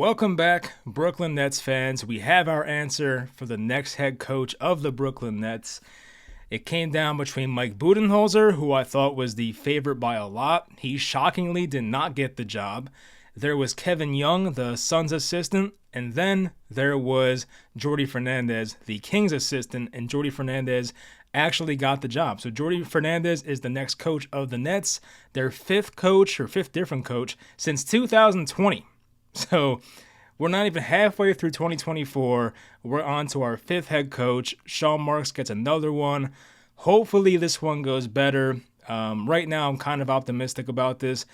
Welcome back, Brooklyn Nets fans. We have our answer for the next head coach of the Brooklyn Nets. It came down between Mike Budenholzer, who I thought was the favorite by a lot. He shockingly did not get the job. There was Kevin Young, the Suns assistant, and then there was Jordi Fernandez, the Kings assistant, and Jordi Fernandez actually got the job. So Jordi Fernandez is the next coach of the Nets, their fifth different coach since 2020. So we're not even halfway through 2024. We're on to our fifth head coach. Sean Marks gets another one. Hopefully this one goes better. Right now I'm kind of optimistic about this.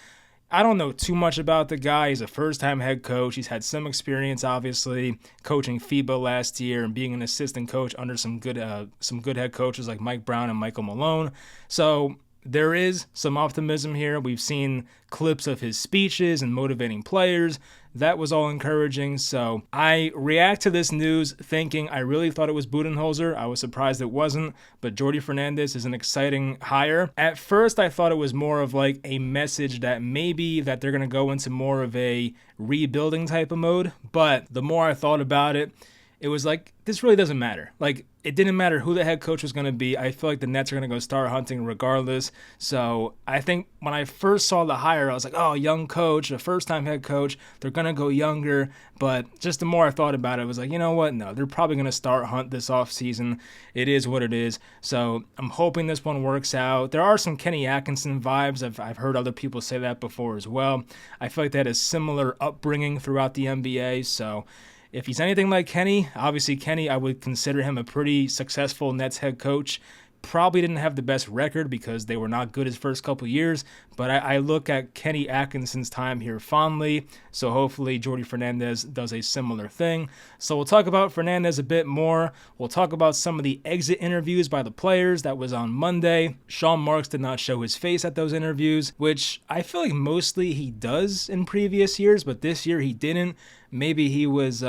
I don't know too much about the guy. He's a first-time head coach. He's had some experience, obviously, coaching FIBA last year and being an assistant coach under some good head coaches like Mike Brown and Michael Malone. So there is some optimism here. We've seen clips of his speeches and motivating players. That was all encouraging. So I react to this news thinking I really thought it was Budenholzer. I was surprised it wasn't, but Jordi Fernandez is an exciting hire. At first, I thought it was more of like a message that maybe that they're going to go into more of a rebuilding type of mode. But the more I thought about it, it was like, this really doesn't matter. Like, it didn't matter who the head coach was going to be. I feel like the Nets are going to go star hunting regardless. So I think when I first saw the hire, I was like, oh, young coach, a first-time head coach. They're going to go younger. But just the more I thought about it, I was like, you know what? No, they're probably going to start hunt this offseason. It is what it is. So I'm hoping this one works out. There are some Kenny Atkinson vibes. I've heard other people say that before as well. I feel like they had a similar upbringing throughout the NBA. So if he's anything like Kenny, obviously Kenny, I would consider him a pretty successful Nets head coach. Probably didn't have the best record because they were not good his first couple years, but I look at Kenny Atkinson's time here fondly, so hopefully Jordi Fernandez does a similar thing. So we'll talk about Fernandez a bit more. We'll talk about some of the exit interviews by the players. That was on Monday. Sean Marks did not show his face at those interviews, which I feel like mostly he does in previous years, but this year he didn't. Maybe he was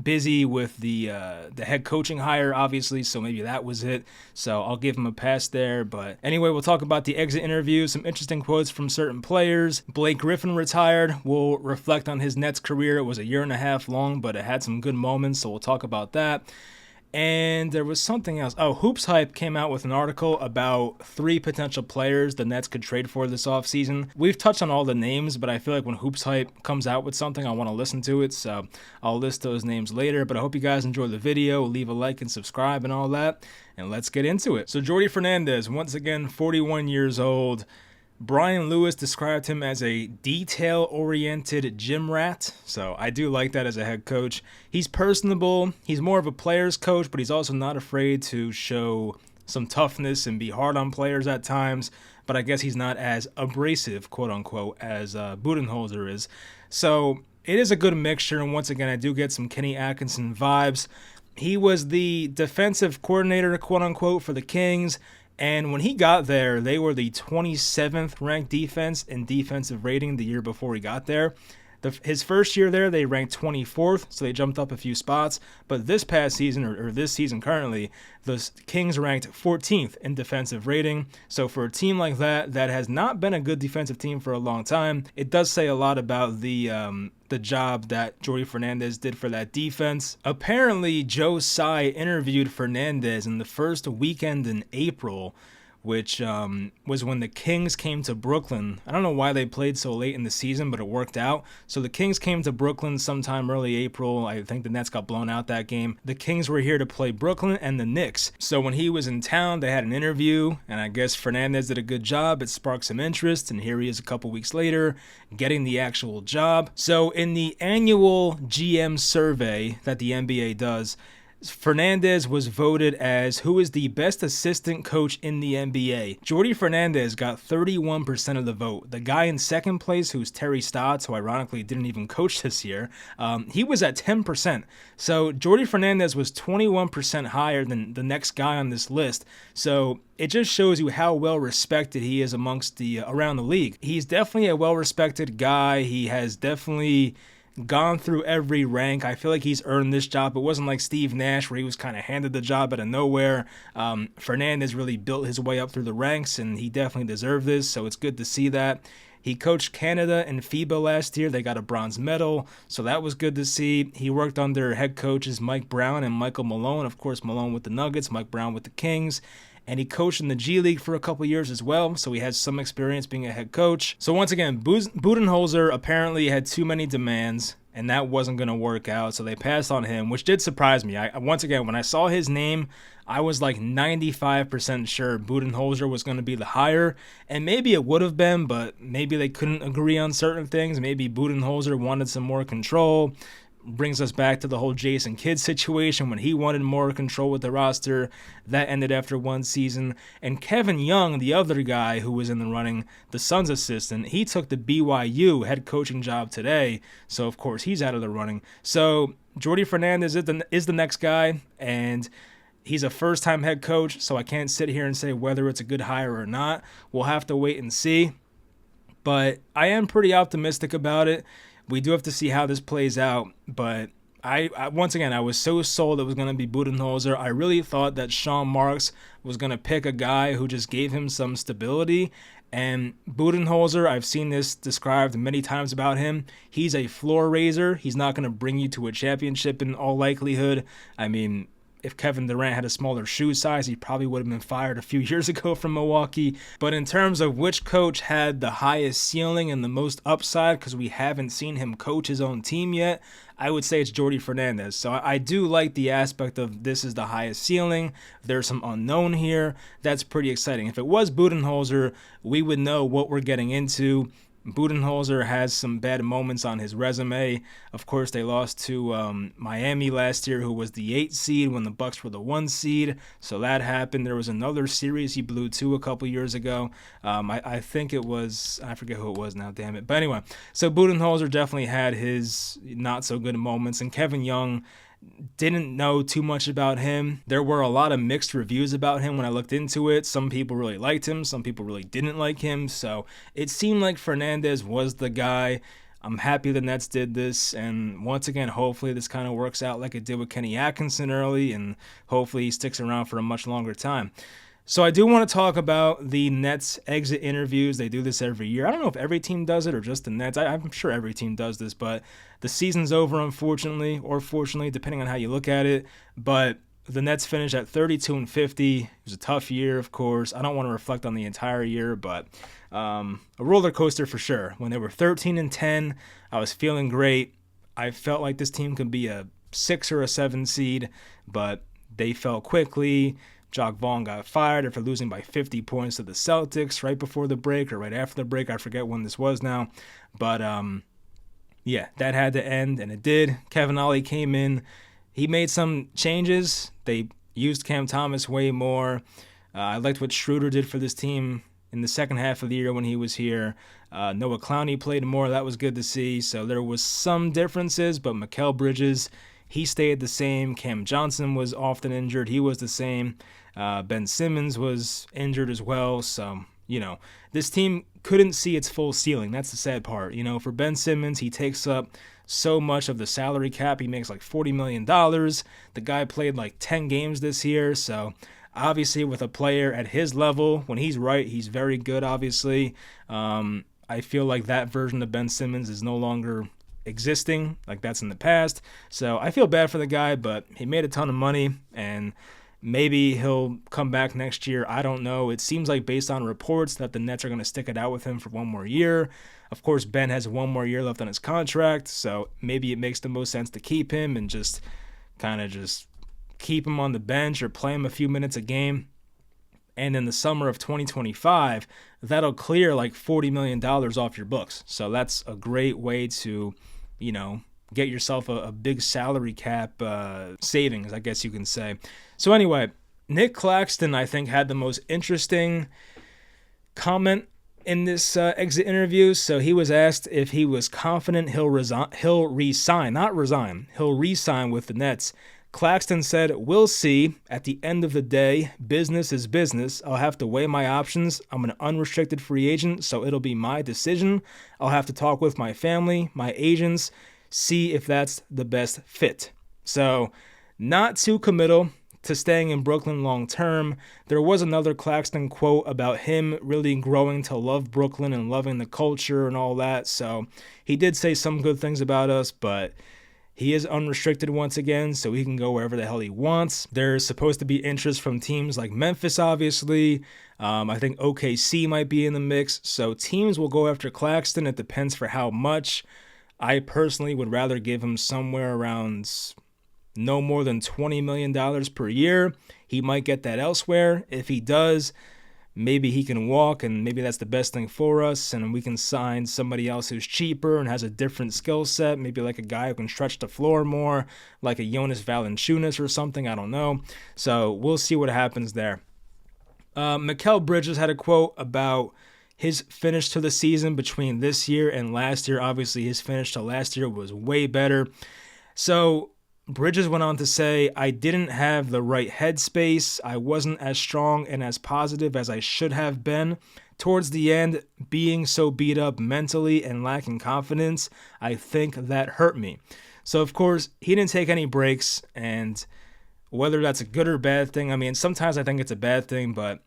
busy with the head coaching hire, obviously, so maybe that was it. So I'll give him a pass there. But anyway, we'll talk about the exit interviews, some interesting quotes from certain players. Blake Griffin retired. We'll reflect on his Nets career. It was a year and a half long, but it had some good moments, so we'll talk about that. And there was something else. Oh, Hoops Hype came out with an article about 3 potential players the Nets could trade for this offseason. We've touched on all the names, but I feel like when Hoops Hype comes out with something, I want to listen to it. So I'll list those names later. But I hope you guys enjoy the video. Leave a like and subscribe and all that. And let's get into it. So Jordi Fernandez, once again, 41 years old. Brian Lewis described him as a detail-oriented gym rat, so I do like that as a head coach. He's personable. He's more of a player's coach, but he's also not afraid to show some toughness and be hard on players at times, but I guess he's not as abrasive, quote-unquote, as Budenholzer is. So it is a good mixture, and once again, I do get some Kenny Atkinson vibes. He was the defensive coordinator, quote-unquote, for the Kings. And when he got there, they were the 27th ranked defense in defensive rating the year before he got there. His first year there, they ranked 24th, so they jumped up a few spots. But this past season, or this season currently, the Kings ranked 14th in defensive rating. So for a team like that has not been a good defensive team for a long time, it does say a lot about the job that Jordi Fernandez did for that defense. Apparently, Joe Tsai interviewed Fernandez in the first weekend in April, which was when the Kings came to Brooklyn. I don't know why they played so late in the season, but it worked out. So the Kings came to Brooklyn sometime early April. I think the Nets got blown out that game. The Kings were here to play Brooklyn and the Knicks. So when he was in town, they had an interview, and I guess Fernandez did a good job. It sparked some interest, and here he is a couple weeks later getting the actual job. So in the annual GM survey that the NBA does, Fernandez was voted as who is the best assistant coach in the NBA. Jordi Fernandez got 31% of the vote. The guy in second place, who's Terry Stotts, who ironically didn't even coach this year, he was at 10%. So Jordi Fernandez was 21% higher than the next guy on this list. So it just shows you how well respected he is amongst the around the league. He's definitely a well respected guy. He has definitely gone through every rank. I feel like he's earned this job. It wasn't like Steve Nash where he was kind of handed the job out of nowhere. Fernandez really built his way up through the ranks, and he definitely deserved this, so it's good to see that. He coached Canada in FIBA last year. They got a bronze medal, so that was good to see. He worked under head coaches Mike Brown and Michael Malone. Of course, Malone with the Nuggets, Mike Brown with the Kings. And he coached in the G League for a couple years as well, so he has some experience being a head coach. So once again, Budenholzer apparently had too many demands, and that wasn't going to work out, so they passed on him, which did surprise me. Once again, when I saw his name, I was like 95% sure Budenholzer was going to be the hire, and maybe it would have been, but maybe they couldn't agree on certain things. Maybe Budenholzer wanted some more control. Brings us back to the whole Jason Kidd situation when he wanted more control with the roster. That ended after one season. And Kevin Young, the other guy who was in the running, the Suns assistant, he took the BYU head coaching job today. So, of course, he's out of the running. So, Jordi Fernandez is the next guy, and he's a first-time head coach, so I can't sit here and say whether it's a good hire or not. We'll have to wait and see. But I am pretty optimistic about it. We do have to see how this plays out, but I once again, I was so sold it was going to be Budenholzer. I really thought that Sean Marks was going to pick a guy who just gave him some stability, and Budenholzer, I've seen this described many times about him. He's a floor raiser. He's not going to bring you to a championship in all likelihood. I mean, if Kevin Durant had a smaller shoe size, he probably would have been fired a few years ago from Milwaukee. But in terms of which coach had the highest ceiling and the most upside, because we haven't seen him coach his own team yet, I would say it's Jordi Fernandez. So I do like the aspect of this is the highest ceiling. There's some unknown here. That's pretty exciting. If it was Budenholzer, we would know what we're getting into. Budenholzer has some bad moments on his resume. Of course, they lost to Miami last year, who was the 8 seed when the Bucks were the 1 seed. So that happened. There was another series he blew to a couple years ago. I think it was, I forget who it was now, damn it. But anyway, so Budenholzer definitely had his not so good moments. And Kevin Young, didn't know too much about him. There were a lot of mixed reviews about him when I looked into it. Some people really liked him. Some people really didn't like him. So it seemed like Fernandez was the guy. I'm happy the Nets did this. And once again, hopefully this kind of works out like it did with Kenny Atkinson early. And hopefully he sticks around for a much longer time. So I do want to talk about the Nets exit interviews. They do this every year. I don't know if every team does it or just the Nets. I'm sure every team does this, but the season's over, unfortunately, or fortunately, depending on how you look at it. But the Nets finished at 32-50. It was a tough year, of course. I don't want to reflect on the entire year, but a roller coaster for sure. When they were 13-10, I was feeling great. I felt like this team could be a 6 or a 7 seed, but they fell quickly. Jock Vaughn got fired after losing by 50 points to the Celtics right before the break or right after the break. I forget when this was now. But, yeah, that had to end, and it did. Kevin Ollie came in. He made some changes. They used Cam Thomas way more. I liked what Schroeder did for this team in the second half of the year when he was here. Noah Clowney played more. That was good to see. So there was some differences, but Mikal Bridges, he stayed the same. Cam Johnson was often injured. He was the same. Ben Simmons was injured as well. So, this team couldn't see its full ceiling. That's the sad part. For Ben Simmons, he takes up so much of the salary cap. He makes like $40 million. The guy played like 10 games this year. So, obviously, with a player at his level, when he's right, he's very good, obviously. I feel like that version of Ben Simmons is no longer existing, like that's in the past. So I feel bad for the guy, but he made a ton of money, and maybe he'll come back next year. I don't know. It seems like based on reports that the Nets are going to stick it out with him for one more year. Of course, Ben has one more year left on his contract, so maybe it makes the most sense to keep him and just keep him on the bench or play him a few minutes a game. And in the summer of 2025, that'll clear like $40 million off your books. So that's a great way to, get yourself a big salary cap savings, I guess you can say. So anyway, Nick Claxton, I think, had the most interesting comment in this exit interview. So he was asked if he was confident he'll re-sign with the Nets. Claxton said, "We'll see. At the end of the day, business is business. I'll have to weigh my options. I'm an unrestricted free agent, so it'll be my decision. I'll have to talk with my family, my agents, see if that's the best fit." So, not too committal to staying in Brooklyn long term. There was another Claxton quote about him really growing to love Brooklyn and loving the culture and all that. So he did say some good things about us, but he is unrestricted once again, so he can go wherever the hell he wants. There's supposed to be interest from teams like Memphis, obviously. I think OKC might be in the mix. So teams will go after Claxton. It depends for how much. I personally would rather give him somewhere around no more than $20 million per year. He might get that elsewhere. If he does, maybe he can walk, and maybe that's the best thing for us, and we can sign somebody else who's cheaper and has a different skill set, maybe like a guy who can stretch the floor more, like a Jonas Valanciunas or something, I don't know. So we'll see what happens there. Mikal Bridges had a quote about his finish to the season between this year and last year. Obviously, his finish to last year was way better. So Bridges went on to say, I didn't have the right headspace. I wasn't as strong and as positive as I should have been. Towards the end, being so beat up mentally and lacking confidence, I think that hurt me. So, of course, he didn't take any breaks, and whether that's a good or bad thing, I mean, sometimes I think it's a bad thing, but,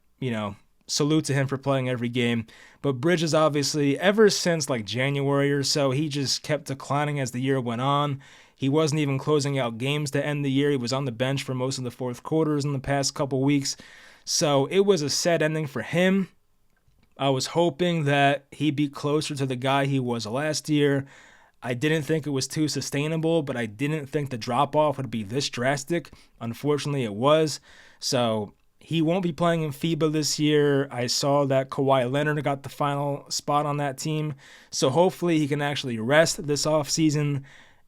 salute to him for playing every game. But Bridges, obviously, ever since like January or so, he just kept declining as the year went on. He wasn't even closing out games to end the year. He was on the bench for most of the fourth quarters in the past couple weeks. So it was a sad ending for him. I was hoping that he'd be closer to the guy he was last year. I didn't think it was too sustainable, but I didn't think the drop-off would be this drastic. Unfortunately, it was. So he won't be playing in FIBA this year. I saw that Kawhi Leonard got the final spot on that team. So hopefully he can actually rest this offseason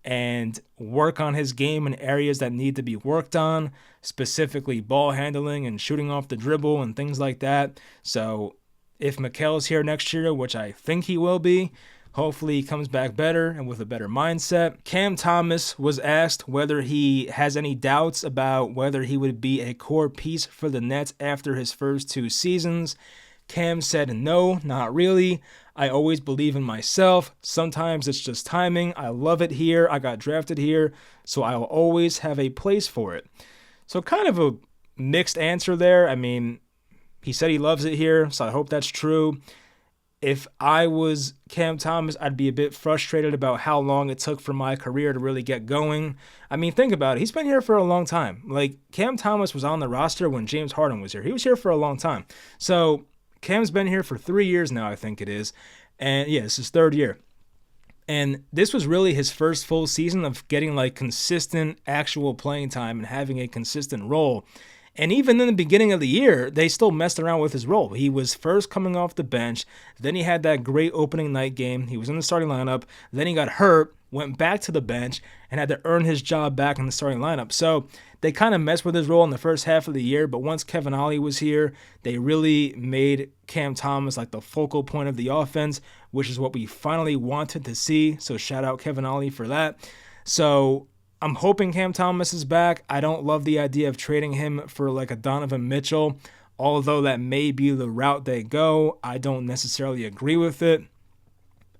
and work on his game in areas that need to be worked on, specifically ball handling and shooting off the dribble and things like that. So if Mikal's here next year, which I think he will be, hopefully he comes back better and with a better mindset. Cam Thomas was asked whether he has any doubts about whether he would be a core piece for the Nets after his first 2 seasons. Cam said, no, not really. I always believe in myself. Sometimes it's just timing. I love it here. I got drafted here, so I'll always have a place for it. So kind of a mixed answer there. I mean, he said he loves it here, so I hope that's true. If I was Cam Thomas, I'd be a bit frustrated about how long it took for my career to really get going. I mean, think about it. He's been here for a long time. Like, Cam Thomas was on the roster when James Harden was here. He was here for a long time. So Cam's been here for 3 years now, I think it is. And yeah, it's his 3rd year. And this was really his first full season of getting like consistent actual playing time and having a consistent role. And even in the beginning of the year, they still messed around with his role. He was first coming off the bench. Then he had that great opening night game. He was in the starting lineup. Then he got hurt, went back to the bench, and had to earn his job back in the starting lineup. So they kind of messed with his role in the first half of the year. But once Kevin Ollie was here, they really made Cam Thomas like the focal point of the offense, which is what we finally wanted to see. So shout out Kevin Ollie for that. So I'm hoping Cam Thomas is back. I don't love the idea of trading him for like a Donovan Mitchell, although that may be the route they go. I don't necessarily agree with it.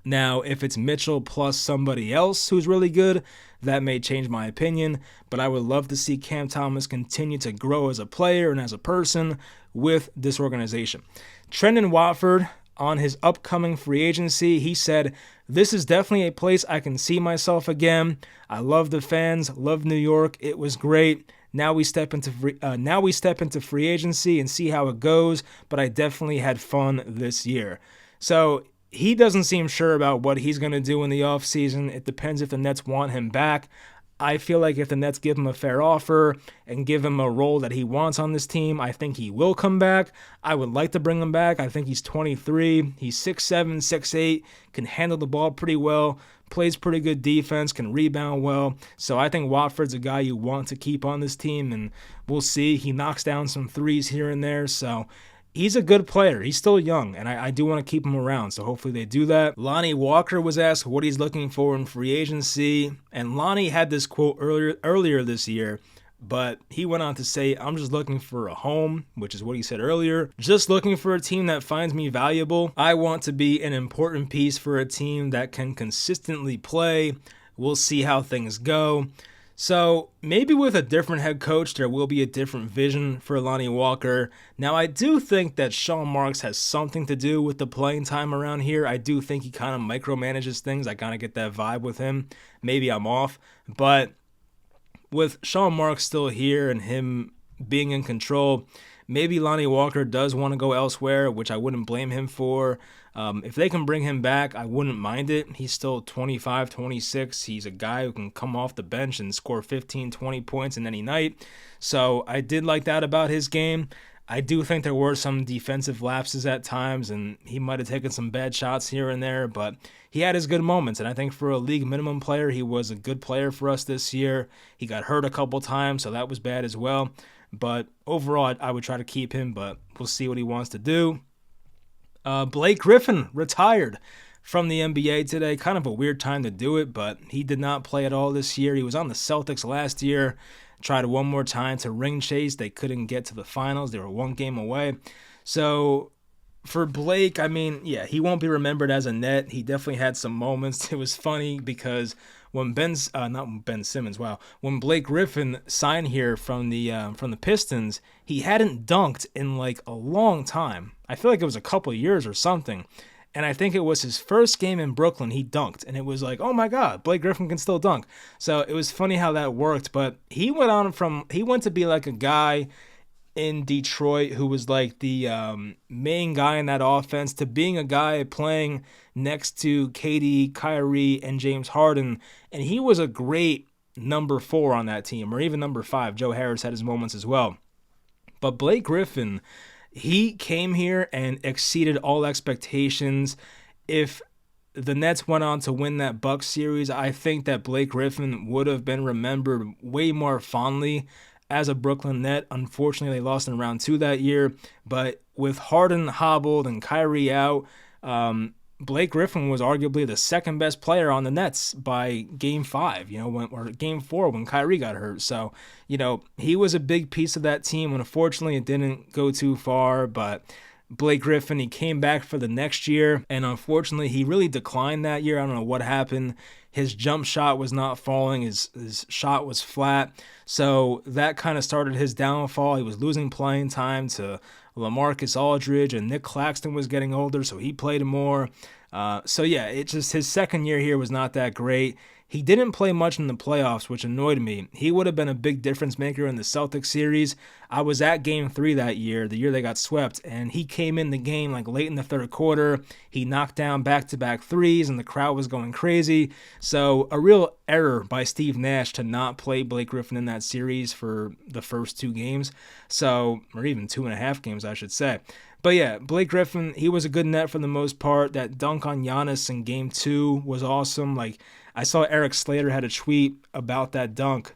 Now, if it's Mitchell plus somebody else who's really good, that may change my opinion, but I would love to see Cam Thomas continue to grow as a player and as a person with this organization. Trendon Watford, on his upcoming free agency, he said, "This is definitely a place I can see myself again. I love the fans, love New York. It was great. Now we step into free agency and see how it goes, but I definitely had fun this year." So he doesn't seem sure about what he's going to do in the offseason. It depends if the Nets want him back. I feel like if the Nets give him a fair offer and give him a role that he wants on this team, I think he will come back. I would like to bring him back. I think he's 23. He's 6'7", 6'8", can handle the ball pretty well, plays pretty good defense, can rebound well. So I think Watford's a guy you want to keep on this team, and we'll see. He knocks down some threes here and there, so he's a good player. He's still young, and I do want to keep him around, so hopefully they do that. Lonnie Walker was asked what he's looking for in free agency, and Lonnie had this quote earlier this year, but he went on to say, "I'm just looking for a home," which is what he said earlier. "Just looking for a team that finds me valuable. I want to be an important piece for a team that can consistently play. We'll see how things go." So maybe with a different head coach, there will be a different vision for Lonnie Walker. Now, I do think that Sean Marks has something to do with the playing time around here. I do think he kind of micromanages things. I kind of get that vibe with him. Maybe I'm off. But with Sean Marks still here and him being in control, maybe Lonnie Walker does want to go elsewhere, which I wouldn't blame him for. If they can bring him back, I wouldn't mind it. He's still 25, 26. He's a guy who can come off the bench and score 15, 20 points in any night. So I did like that about his game. I do think there were some defensive lapses at times, and he might have taken some bad shots here and there, but he had his good moments. And I think for a league minimum player, he was a good player for us this year. He got hurt a couple times, so that was bad as well. But overall, I would try to keep him, but we'll see what he wants to do. Blake Griffin retired from the NBA today. Kind of a weird time to do it, but he did not play at all this year. He was on the Celtics last year. Tried one more time to ring chase. They couldn't get to the finals. They were one game away. So for Blake, I mean, yeah, he won't be remembered as a net. He definitely had some moments. It was funny because when when Blake Griffin signed here from the Pistons, he hadn't dunked in like a long time. I feel like it was a couple years or something. And I think it was his first game in Brooklyn, he dunked. And it was like, oh my God, Blake Griffin can still dunk. So it was funny how that worked. But he went to be like a guy in Detroit who was like the main guy in that offense, to being a guy playing next to KD, Kyrie, and James Harden. And he was a great number 4 on that team, or even number 5. Joe Harris had his moments as well. But Blake Griffin, he came here and exceeded all expectations. If the Nets went on to win that Bucks series, I think that Blake Griffin would have been remembered way more fondly as a Brooklyn Net. Unfortunately, they lost in round 2 that year. But with Harden hobbled and Kyrie out, Blake Griffin was arguably the second best player on the Nets by game 5, or game 4 when Kyrie got hurt. So, he was a big piece of that team. Unfortunately, it didn't go too far, but Blake Griffin, he came back for the next year, and unfortunately, he really declined that year. I don't know what happened. His jump shot was not falling. His shot was flat. So that kind of started his downfall. He was losing playing time to LaMarcus Aldridge, and Nick Claxton was getting older, so he played more. It's just his second year here was not that great. He didn't play much in the playoffs, which annoyed me. He would have been a big difference maker in the Celtics series. I was at game 3 that year, the year they got swept, and he came in the game like late in the third quarter. He knocked down back-to-back threes, and the crowd was going crazy. So a real error by Steve Nash to not play Blake Griffin in that series for the first 2 games. Or even 2.5 games, I should say. But yeah, Blake Griffin, he was a good net for the most part. That dunk on Giannis in game 2 was awesome. I saw Eric Slater had a tweet about that dunk,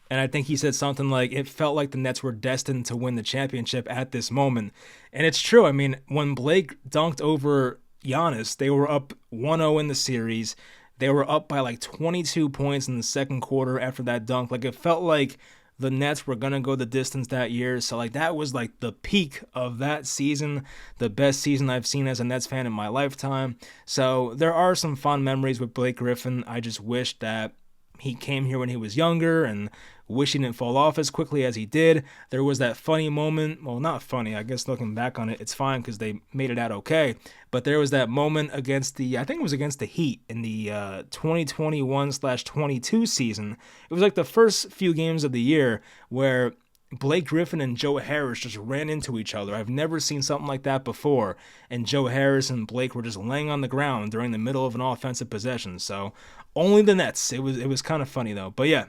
and I think he said something like, it felt like the Nets were destined to win the championship at this moment. And it's true. I mean, when Blake dunked over Giannis, they were up 1-0 in the series. They were up by like 22 points in the second quarter after that dunk. It felt like the Nets were going to go the distance that year. So that was like the peak of that season, the best season I've seen as a Nets fan in my lifetime. So there are some fond memories with Blake Griffin. I just wish that he came here when he was younger, and wish he didn't fall off as quickly as he did. There was that funny moment. Well, not funny. I guess looking back on it, it's fine because they made it out okay. But there was that moment against I think it was against the Heat in the 2021/22 season. It was like the first few games of the year where Blake Griffin and Joe Harris just ran into each other. I've never seen something like that before. And Joe Harris and Blake were just laying on the ground during the middle of an offensive possession. So only the Nets. It was kind of funny though. But yeah.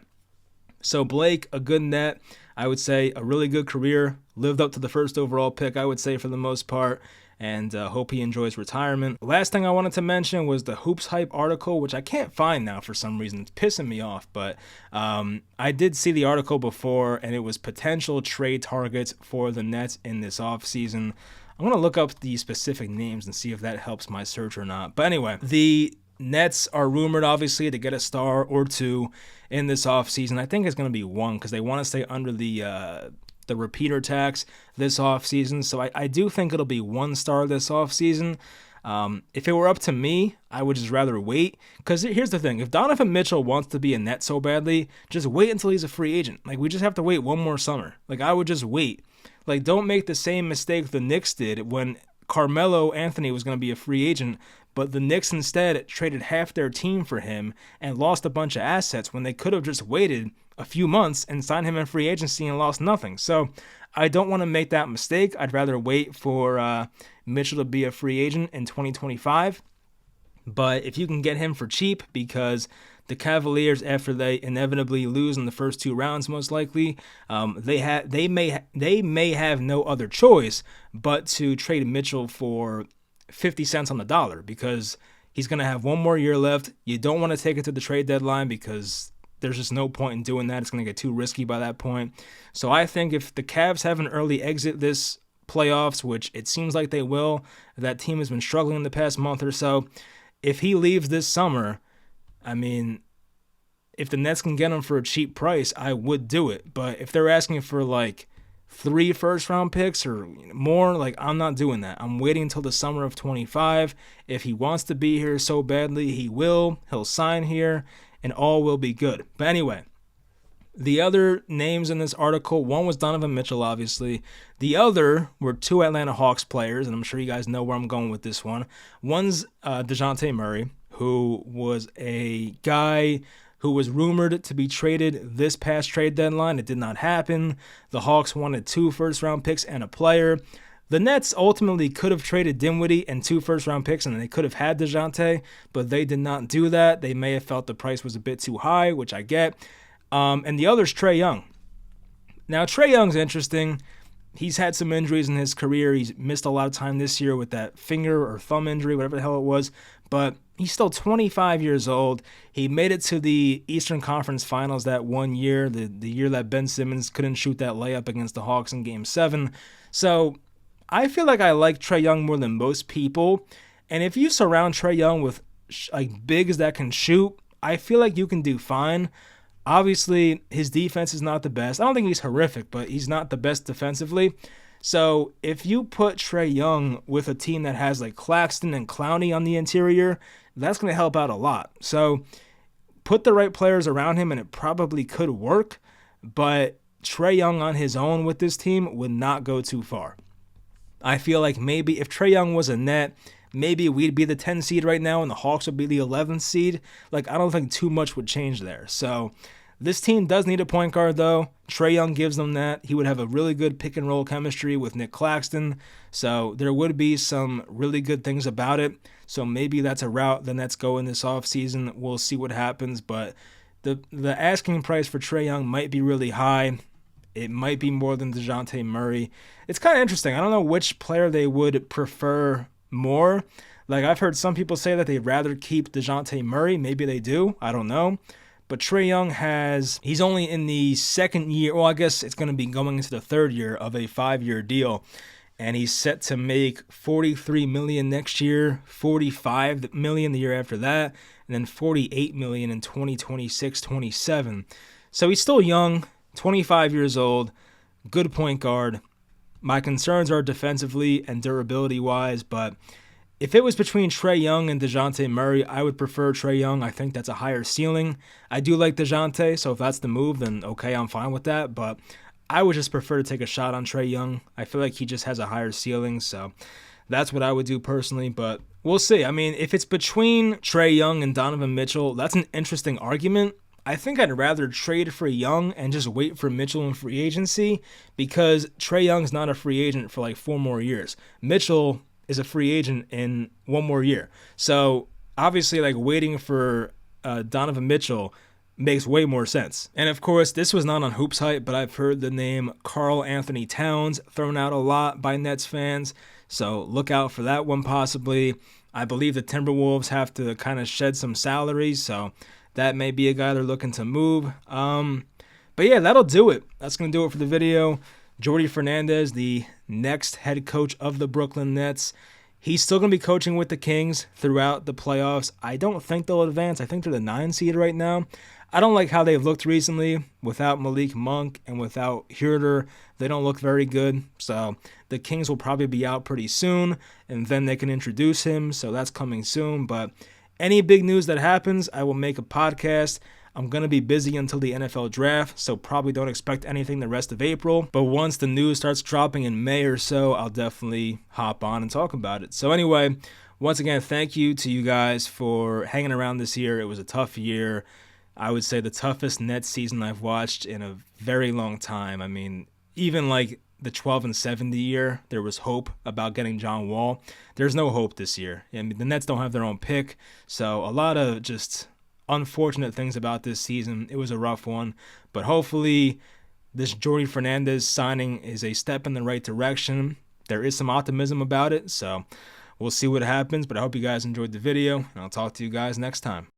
So Blake, a good net. I would say a really good career. Lived up to the first overall pick, I would say, for the most part. And hope he enjoys retirement. Last thing I wanted to mention was the Hoops Hype article, which I can't find now for some reason. It's pissing me off. But I did see the article before, and it was potential trade targets for the Nets in this offseason. I'm going to look up the specific names and see if that helps my search or not. But anyway, the Nets are rumored, obviously, to get a star or 2 in this offseason. I think it's going to be 1 because they want to stay under the repeater tax this offseason. So I do think it'll be 1 star this offseason. If it were up to me, I would just rather wait. Because here's the thing. If Donovan Mitchell wants to be a Net so badly, just wait until he's a free agent. Like, we just have to wait one more summer. Like, I would just wait. Like, don't make the same mistake the Knicks did when Carmelo Anthony was going to be a free agent, but the Knicks instead traded half their team for him and lost a bunch of assets when they could have just waited a few months and signed him in free agency and lost nothing. So I don't want to make that mistake. I'd rather wait for Mitchell to be a free agent in 2025. But if you can get him for cheap, because the Cavaliers, after they inevitably lose in the first 2 rounds, most likely, they may have no other choice but to trade Mitchell for 50 cents on the dollar, because he's going to have one more year left. You don't want to take it to the trade deadline because there's just no point in doing that. It's going to get too risky by that point. So I think if the Cavs have an early exit this playoffs, which it seems like they will, that team has been struggling in the past month or so. If he leaves this summer, I mean, if the Nets can get him for a cheap price, I would do it. But if they're asking for like 3 first-round picks or more, like, I'm not doing that. I'm waiting until the summer of 25. If he wants to be here so badly, he will. He'll sign here, and all will be good. But anyway, the other names in this article, one was Donovan Mitchell, obviously. The other were 2 Atlanta Hawks players, and I'm sure you guys know where I'm going with this one. One's DeJounte Murray, who was a guy who was rumored to be traded this past trade deadline. It did not happen. The Hawks wanted 2 first-round picks and a player. The Nets ultimately could have traded Dinwiddie and 2 first-round picks, and they could have had DeJounte, but they did not do that. They may have felt the price was a bit too high, which I get. And the other's Trey Young. Now, Trey Young's interesting. He's had some injuries in his career. He's missed a lot of time this year with that finger or thumb injury, whatever the hell it was. But he's still 25 years old. He made it to the Eastern Conference Finals that one year, the year that Ben Simmons couldn't shoot that layup against the Hawks in Game 7. So I feel like I like Trey Young more than most people. And if you surround Trey Young with like bigs that can shoot, I feel like you can do fine. Obviously, his defense is not the best. I don't think he's horrific, but he's not the best defensively. So if you put Trey Young with a team that has like Claxton and Clowney on the interior, that's going to help out a lot. So put the right players around him and it probably could work, but Trey Young on his own with this team would not go too far. I feel like maybe if Trey Young was a Net, maybe we'd be the 10 seed right now and the Hawks would be the 11th seed. Like, I don't think too much would change there. So this team does need a point guard, though. Trey Young gives them that. He would have a really good pick-and-roll chemistry with Nick Claxton. So there would be some really good things about it. So maybe that's a route the Nets go in this offseason. We'll see what happens. But the asking price for Trey Young might be really high. It might be more than DeJounte Murray. It's kind of interesting. I don't know which player they would prefer more. Like, I've heard some people say that they'd rather keep DeJounte Murray. Maybe they do. I don't know. But Trey Young he's only in the second year. Well, I guess it's going to be going into the third year of a 5-year deal. And he's set to make $43 million next year, $45 million the year after that, and then $48 million in 2026-27. So he's still young, 25 years old, good point guard. My concerns are defensively and durability-wise, but if it was between Trey Young and DeJounte Murray, I would prefer Trey Young. I think that's a higher ceiling. I do like DeJounte, so if that's the move, then okay, I'm fine with that, but I would just prefer to take a shot on Trey Young. I feel like he just has a higher ceiling, so that's what I would do personally, but we'll see. I mean, if it's between Trey Young and Donovan Mitchell, that's an interesting argument. I think I'd rather trade for Young and just wait for Mitchell in free agency, because Trey Young's not a free agent for like 4 more years. Mitchell is a free agent in 1 more year. So obviously, like, waiting for Donovan Mitchell makes way more sense. And of course, this was not on Hoops Hype, but I've heard the name Karl Anthony Towns thrown out a lot by Nets fans. So look out for that one possibly. I believe the Timberwolves have to kind of shed some salaries, so that may be a guy they're looking to move. But yeah, that'll do it. That's going to do it for the video. Jordi Fernandez, the next head coach of the Brooklyn Nets. He's still going to be coaching with the Kings throughout the playoffs. I don't think they'll advance. I think they're the 9 seed right now. I don't like how they've looked recently without Malik Monk and without Huerter. They don't look very good. So the Kings will probably be out pretty soon, and then they can introduce him. So that's coming soon. But any big news that happens, I will make a podcast. I'm going to be busy until the NFL draft, so probably don't expect anything the rest of April. But once the news starts dropping in May or so, I'll definitely hop on and talk about it. So anyway, once again, thank you to you guys for hanging around this year. It was a tough year. I would say the toughest Nets season I've watched in a very long time. I mean, even like the 12-70 year, there was hope about getting John Wall. There's no hope this year. I mean, the Nets don't have their own pick, so a lot of just unfortunate things about this season. It was a rough one, but hopefully this Jordi Fernandez signing is a step in the right direction. There is some optimism about it, so we'll see what happens, but I hope you guys enjoyed the video, and I'll talk to you guys next time.